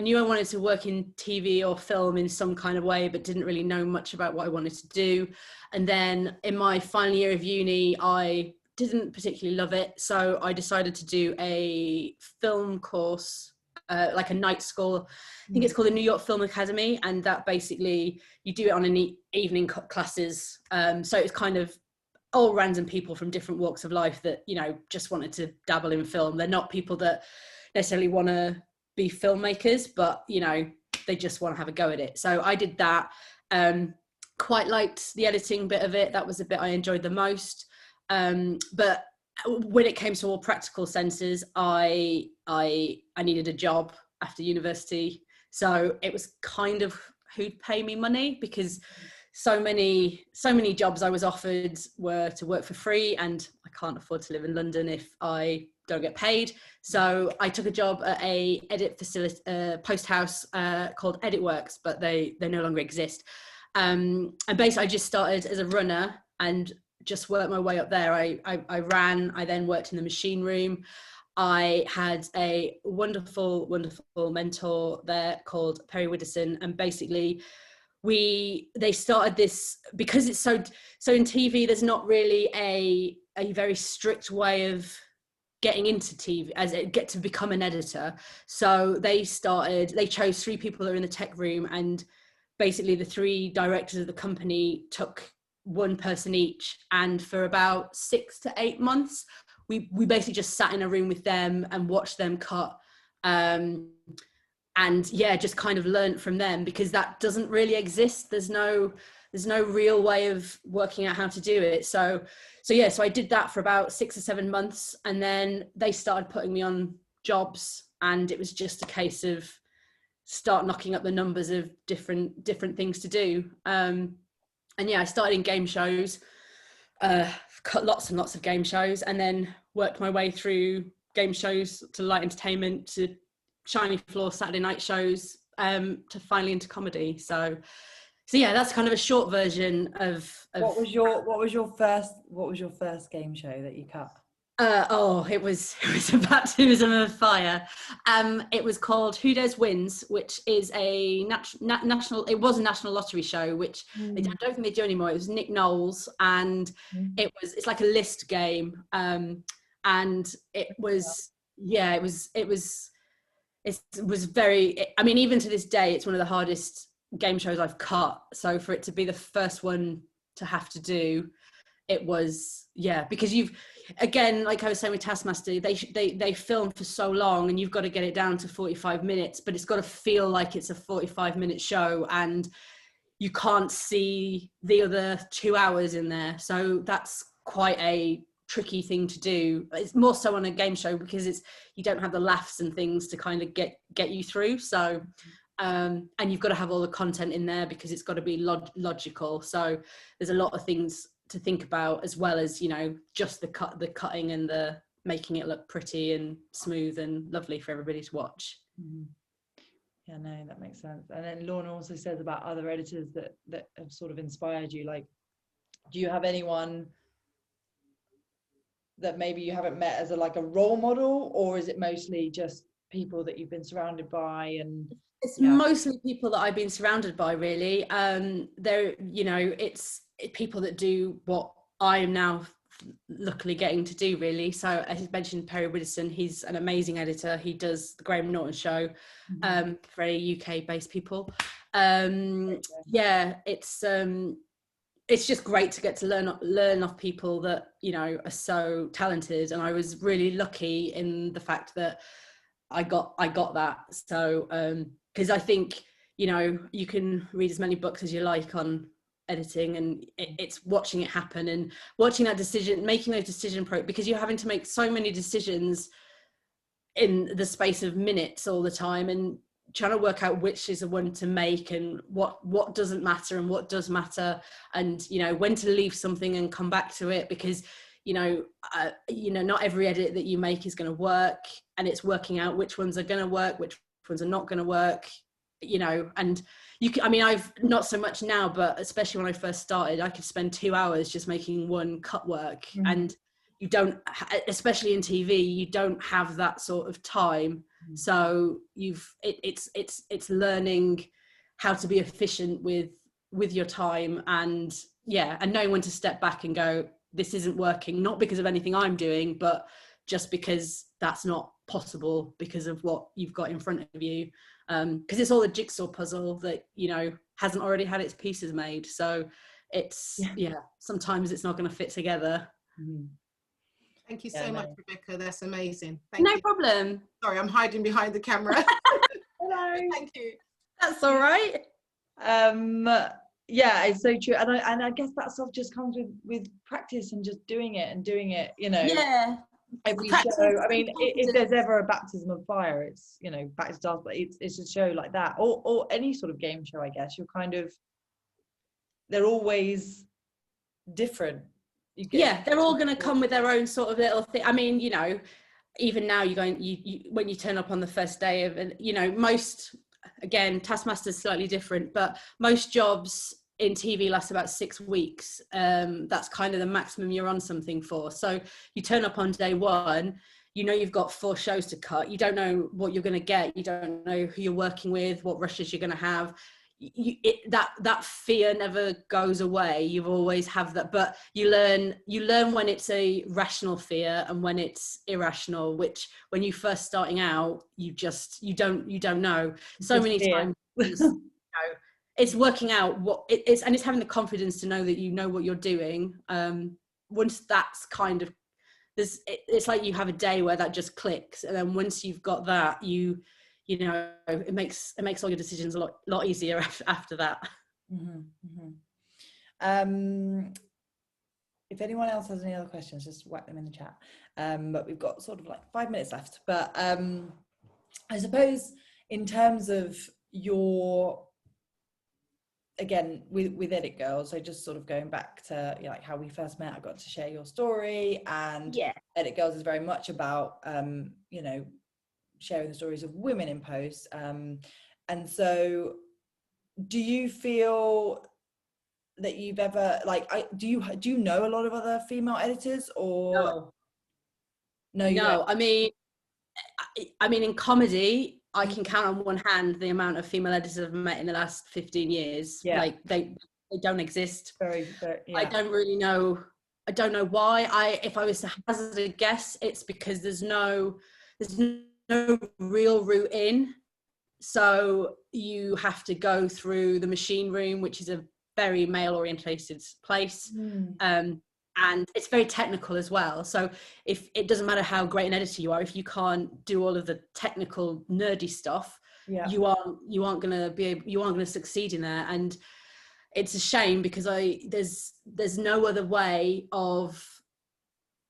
knew I wanted to work in TV or film in some kind of way, but didn't really know much about what I wanted to do. And then in my final year of uni, I didn't particularly love it, so I decided to do a film course, like a night school. I think it's called the New York Film Academy, and that basically you do it on an evening classes. So it's kind of all random people from different walks of life that just wanted to dabble in film. They're not people that necessarily want to be filmmakers, but they just want to have a go at it. So I did that. Quite liked the editing bit of it. That was the bit I enjoyed the most. But when it came to all practical senses, I needed a job after university. So it was kind of who'd pay me money, because so many jobs I was offered were to work for free, and I can't afford to live in London if I don't get paid. So I took a job at a edit facility, post house called Editworks, but they no longer exist. And basically I just started as a runner and just worked my way up there. I ran, I then worked in the machine room. I had a wonderful mentor there called Perry Widdowson, and basically they started this, because it's so in TV there's not really a very strict way of getting into TV as it get to become an editor. So they chose 3 people that are in the tech room, and basically the 3 directors of the company took 1 person each, and for about 6 to 8 months we basically just sat in a room with them and watched them cut, and just kind of learned from them, because that doesn't really exist. There's no real way of working out how to do it. So I did that for about 6 or 7 months, and then they started putting me on jobs, and it was just a case of start knocking up the numbers of different things to do. I started in game shows, cut lots and lots of game shows, and then worked my way through game shows to light entertainment, to shiny floor Saturday night shows, to finally into comedy. So that's kind of a short version of what was your first game show that you cut? It was a baptism of fire. It was called Who Dares Wins, which is a national. It was a national lottery show, which I don't think they do anymore. It was Nick Knowles, and it's like a list game. And it was very. I mean, even to this day, it's one of the hardest game shows I've cut. So for it to be the first one to have to do, it was because again, like I was saying with Taskmaster, they film for so long, and you've got to get it down to 45 minutes, but it's got to feel like it's a 45-minute show, and you can't see the other 2 hours in there. So that's quite a tricky thing to do. It's more so on a game show, because you don't have the laughs and things to kind of get you through. So and you've got to have all the content in there, because it's got to be logical. So there's a lot of things to think about, as well as just the cutting and the making it look pretty and smooth and lovely for everybody to watch. Yeah, no, that makes sense. And then Lorna also says about other editors that have sort of inspired you. Like, do you have anyone that maybe you haven't met as like a role model, or is it mostly just people that you've been surrounded by? And it's mostly people that I've been surrounded by, really. They're, you know, it's people that do what I am now luckily getting to do, really. So as you mentioned, Perry Widdowson, he's an amazing editor. He does the Graham Norton Show, for UK based people. Yeah, it's just great to get to learn off people that, you know, are so talented. And I was really lucky in the fact that I got that. So because I think, you know, you can read as many books as you like on editing, and it's watching it happen and watching that decision, making those decision because you're having to make so many decisions in the space of minutes all the time, and trying to work out which is the one to make, and what doesn't matter and what does matter, and, you know, when to leave something and come back to it, because you know, not every edit that you make is going to work, and it's working out which ones are going to work, which ones are not going to work, you know. And I mean, I've not so much now, but especially when I first started, I could spend 2 hours just making one cut work, and you don't, especially in TV, you don't have that sort of time. So it's learning how to be efficient with your time, and and knowing when to step back and go, this isn't working, not because of anything I'm doing, but just because that's not possible because of what you've got in front of you. Because it's all a jigsaw puzzle that, you know, hasn't already had its pieces made. So it's, sometimes it's not going to fit together. Thank you so much, Rebecca. That's amazing. No problem. Sorry, I'm hiding behind the camera. Hello. Thank you. That's all right. Yeah, it's so true. And I guess that stuff just comes with practice and just doing it, you know. Yeah. Every show, I mean, if there's ever a baptism of fire, it's, you know, back to stars, but it's a show like that, or any sort of game show, I guess. You're kind of, they're always different. They're all going to come with their own sort of little thing. I mean, you know, even now you when you turn up on the first day of, you know, most, again, Taskmaster's slightly different, but most jobs in TV last about 6 weeks. That's kind of the maximum you're on something for. So you turn up on day one, you know, you've got 4 shows to cut. You don't know what you're going to get. You don't know who you're working with, what rushes you're going to have. That fear never goes away. You always have that, but you learn when it's a rational fear and when it's irrational, which when you first starting out, you don't know. So many times, you know, it's working out what it is, and it's having the confidence to know that you know what you're doing. Once that's kind of, it's like you have a day where that just clicks, and then once you've got that, you know, it makes all your decisions a lot easier after that. If anyone else has any other questions, just whack them in the chat. But we've got sort of like 5 minutes left. But I suppose in terms of your, again, with Edit Girls, so just sort of going back to, you know, like how we first met, I got to share your story, and Edit Girls is very much about, you know, sharing the stories of women in post. And so do you feel that you've ever, like, do you know a lot of other female editors, or no? I mean in comedy, I can count on one hand the amount of female editors I've met in the last 15 years. Like they don't exist. Very, I don't really know. I don't know why. If I was to hazard a guess, it's because there's no real route in. So you have to go through the machine room, which is a very male orientated place. And it's very technical as well. So if it doesn't matter how great an editor you are, if you can't do all of the technical nerdy stuff, you aren't going to succeed in there. And it's a shame, because there's no other way of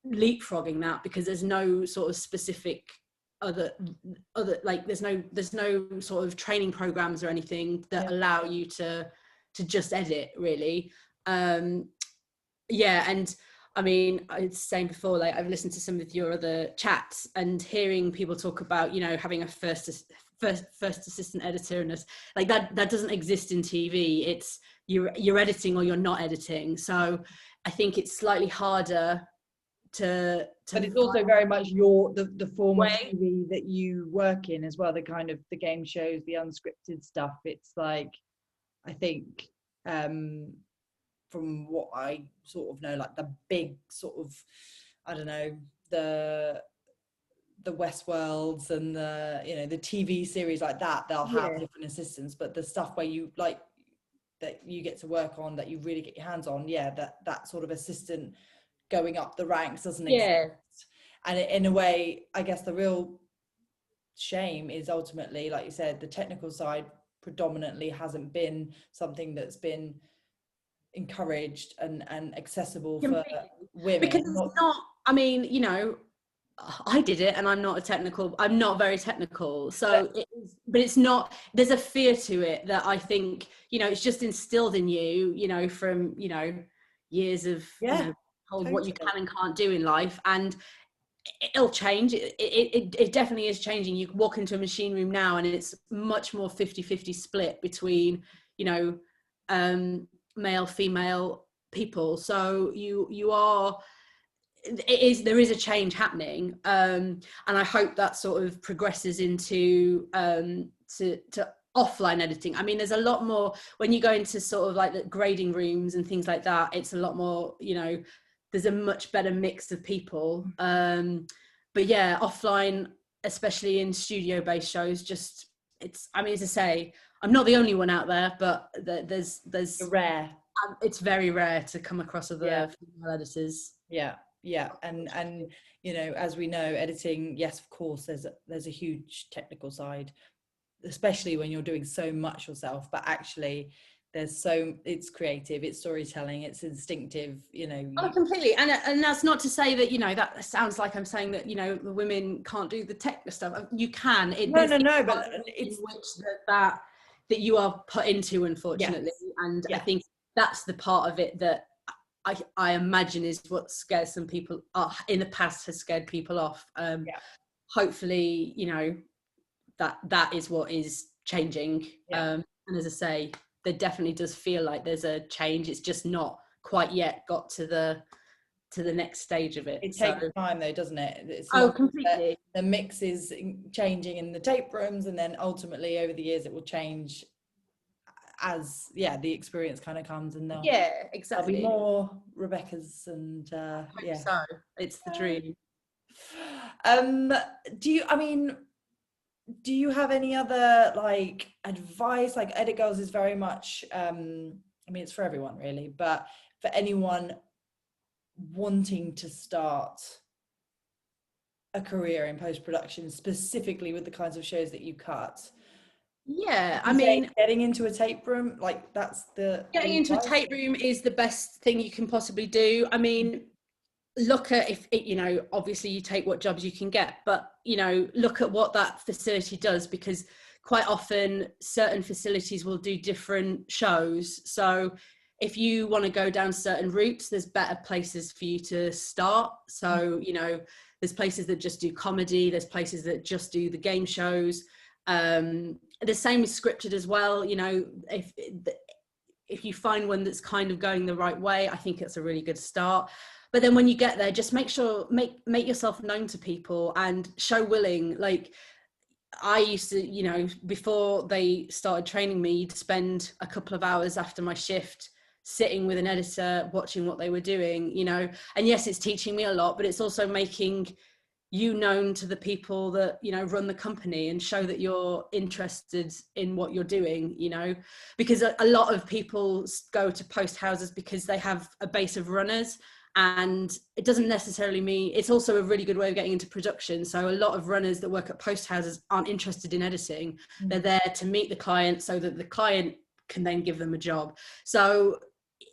leapfrogging that, because there's no sort of specific other like there's no sort of training programs or anything that allow you to just edit, really. And I mean, I was saying before, like I've listened to some of your other chats and hearing people talk about, you know, having a first assistant editor, and like that doesn't exist in TV. It's you're editing or you're not editing. So I think it's slightly harder to but it's also very much the form of TV that you work in as well, the kind of the game shows, the unscripted stuff. It's like, I think from what I sort of know, like the big sort of, I don't know, the Westworlds and the, you know, the TV series like that, they'll have different assistants, but the stuff where you like that you get to work on, that you really get your hands on, that sort of assistant going up the ranks doesn't exist. And in a way, I guess the real shame is ultimately, like you said, the technical side predominantly hasn't been something that's been encouraged and accessible for women. Because it's not, I mean, you know, I did it and I'm not very technical. So but it's not, there's a fear to it that I think, you know, it's just instilled in you, you know, from, you know, years of, you know, told what you can and can't do in life. And it'll change. It definitely is changing. You walk into a machine room now and it's much more 50-50 split between, you know, male, female people. So there is a change happening, and I hope that sort of progresses into to offline editing. I mean, there's a lot more when you go into sort of like the grading rooms and things like that. It's a lot more, you know, there's a much better mix of people. But yeah, offline, especially in studio-based shows, just it's. I mean, as I say, I'm not the only one out there, but there's rare. It's very rare to come across other female editors. Yeah, and you know, as we know, editing, yes, of course, there's a huge technical side, especially when you're doing so much yourself, but actually it's creative, it's storytelling, it's instinctive, you know. Oh, completely. And that's not to say that, you know, that sounds like I'm saying that, you know, the women can't do the tech stuff. You can. No, but it's which that you are put into, unfortunately. Yes. And I think that's the part of it that I imagine is what scares some people in the past, has scared people off. Hopefully, you know, that is what is changing. And as I say, there definitely does feel like there's a change. It's just not quite yet got to the next stage of it. It takes time though, doesn't it? It's completely. The mix is changing in the tape rooms, and then ultimately over the years it will change as the experience kind of comes, and exactly, there'll be more Rebeccas, and so it's the dream. Do you have any other like advice? Like Edit Girls is very much I mean, it's for everyone really, but for anyone wanting to start a career in post-production, specifically with the kinds of shows that you cut, I mean, getting into a tape room, like getting into a tape room is the best thing you can possibly do. I mean, look at, if it, you know, obviously you take what jobs you can get, but you know, look at what that facility does, because quite often certain facilities will do different shows. So if you want to go down certain routes, there's better places for you to start. So, you know, there's places that just do comedy, there's places that just do the game shows. The same with scripted as well. You know, if you find one that's kind of going the right way, I think it's a really good start. But then when you get there, just make yourself known to people and show willing. Like I used to, you know, before they started training me, you'd spend a couple of hours after my shift sitting with an editor, watching what they were doing, you know. And yes, it's teaching me a lot, but it's also making you known to the people that, you know, run the company, and show that you're interested in what you're doing, you know, because a lot of people go to post houses because they have a base of runners, and it doesn't necessarily mean, it's also a really good way of getting into production. So a lot of runners that work at post houses aren't interested in editing. They're there to meet the client so that the client can then give them a job. So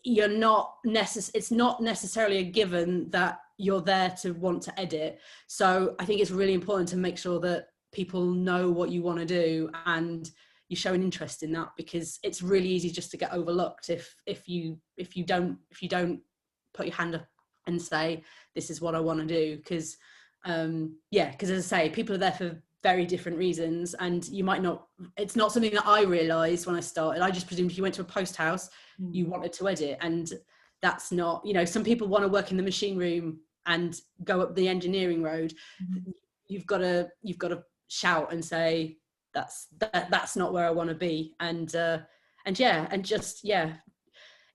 it's not necessarily a given that you're there to want to edit. So I think it's really important to make sure that people know what you want to do and you show an interest in that, because it's really easy just to get overlooked if you don't put your hand up and say, this is what I want to do. Because because as I say, people are there for very different reasons, and you might not, it's not something that I realized when I started. I just presumed if you went to a post house, you wanted to edit, and that's not, you know, some people want to work in the machine room and go up the engineering road. You've got to shout and say, that's not where I want to be. And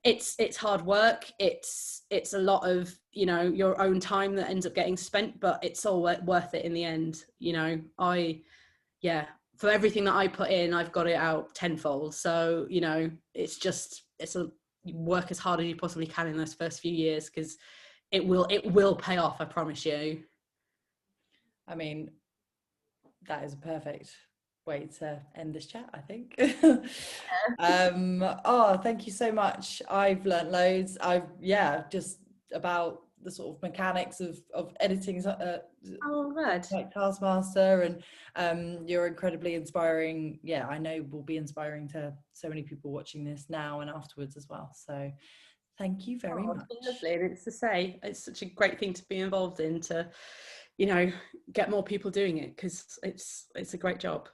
it's hard work. It's a lot of, you know, your own time that ends up getting spent, but it's all worth it in the end. You know, for everything that I put in, I've got it out tenfold. So, you know, you work as hard as you possibly can in those first few years, because it will pay off, I promise you. I mean, that is a perfect way to end this chat, I think. Thank you so much. I've learnt loads. Just about the sort of mechanics of editing like Taskmaster, and you're incredibly inspiring. I know will be inspiring to so many people watching this now and afterwards as well. So thank you very much. It's lovely. And it's to say, it's such a great thing to be involved in, to, you know, get more people doing it, because it's a great job.